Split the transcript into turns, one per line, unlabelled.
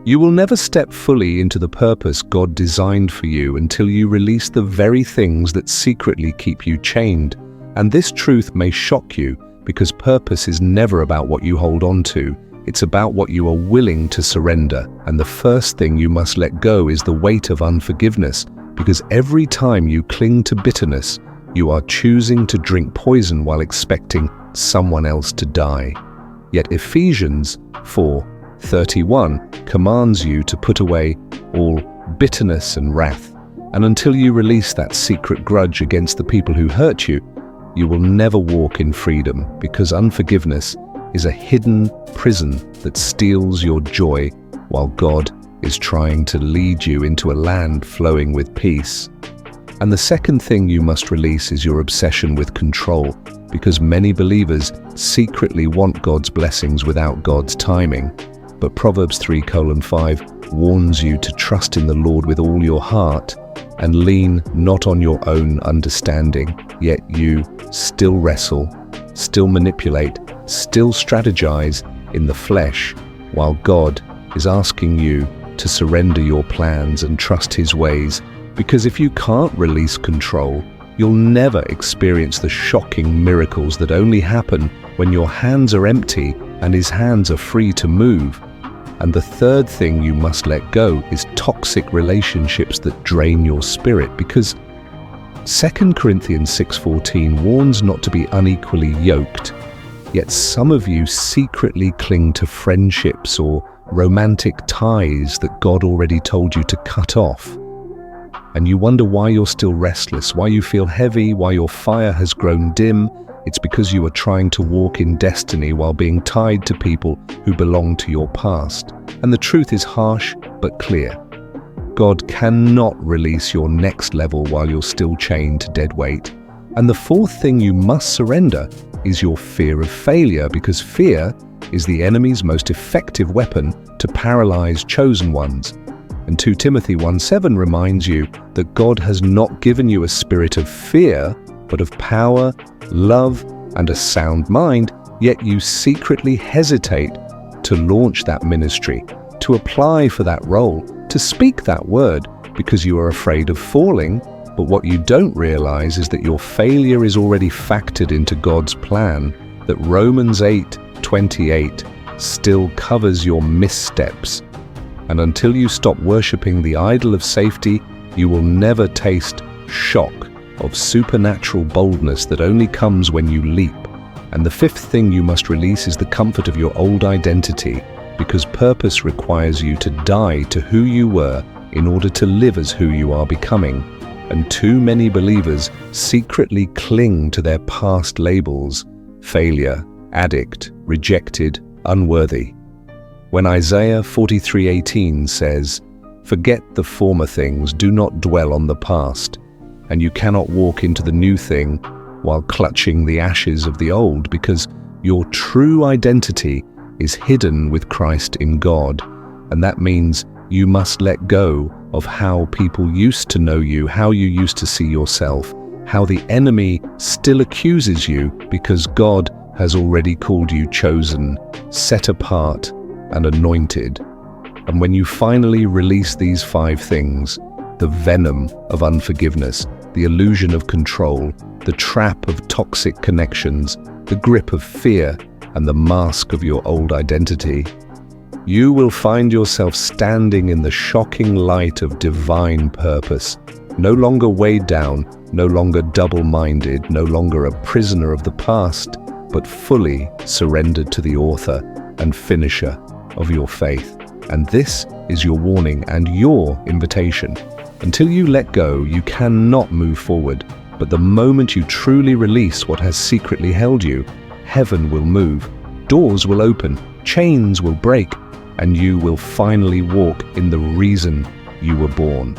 You will never step fully into the purpose God designed for you until you release the very things that secretly keep you chained. And this truth may shock you, because purpose is never about what you hold on to. It's about what you are willing to surrender. And the first thing you must let go is the weight of unforgiveness, because every time you cling to bitterness, you are choosing to drink poison while expecting someone else to die. Yet Ephesians 4:31 commands you to put away all bitterness and wrath. And until you release that secret grudge against the people who hurt you, you will never walk in freedom, because unforgiveness is a hidden prison that steals your joy while God is trying to lead you into a land flowing with peace. And the second thing you must release is your obsession with control, because many believers secretly want God's blessings without God's timing. But Proverbs 3:5 warns you to trust in the Lord with all your heart and lean not on your own understanding. Yet you still wrestle, still manipulate, still strategize in the flesh, while God is asking you to surrender your plans and trust His ways. Because if you can't release control, you'll never experience the shocking miracles that only happen when your hands are empty and His hands are free to move. And the third thing you must let go is toxic relationships that drain your spirit, because 2 Corinthians 6:14 warns not to be unequally yoked. Yet some of you secretly cling to friendships or romantic ties that God already told you to cut off. And you wonder why you're still restless, why you feel heavy, why your fire has grown dim. It's because you are trying to walk in destiny while being tied to people who belong to your past. And the truth is harsh but clear. God cannot release your next level while you're still chained to dead weight. And the fourth thing you must surrender is your fear of failure, because fear is the enemy's most effective weapon to paralyze chosen ones. And 2 Timothy 1:7 reminds you that God has not given you a spirit of fear, but of power, love, and a sound mind. Yet you secretly hesitate to launch that ministry, to apply for that role, to speak that word, because you are afraid of falling. But what you don't realize is that your failure is already factored into God's plan, that Romans 8:28 still covers your missteps. And until you stop worshipping the idol of safety, you will never taste shock of supernatural boldness that only comes when you leap. And the fifth thing you must release is the comfort of your old identity, because purpose requires you to die to who you were in order to live as who you are becoming. And too many believers secretly cling to their past labels: failure, addict, rejected, unworthy. When Isaiah 43:18 says, "Forget the former things, do not dwell on the past," and you cannot walk into the new thing while clutching the ashes of the old, because your true identity is hidden with Christ in God. And that means you must let go of how people used to know you, how you used to see yourself, how the enemy still accuses you, because God has already called you chosen, set apart, and anointed. And when you finally release these 5 things, the venom of unforgiveness, the illusion of control, the trap of toxic connections, the grip of fear, and the mask of your old identity, you will find yourself standing in the shocking light of divine purpose, no longer weighed down, no longer double-minded, no longer a prisoner of the past, but fully surrendered to the author and finisher of your faith. And this is your warning and your invitation. Until you let go, you cannot move forward. But the moment you truly release what has secretly held you, heaven will move, doors will open, chains will break, and you will finally walk in the reason you were born.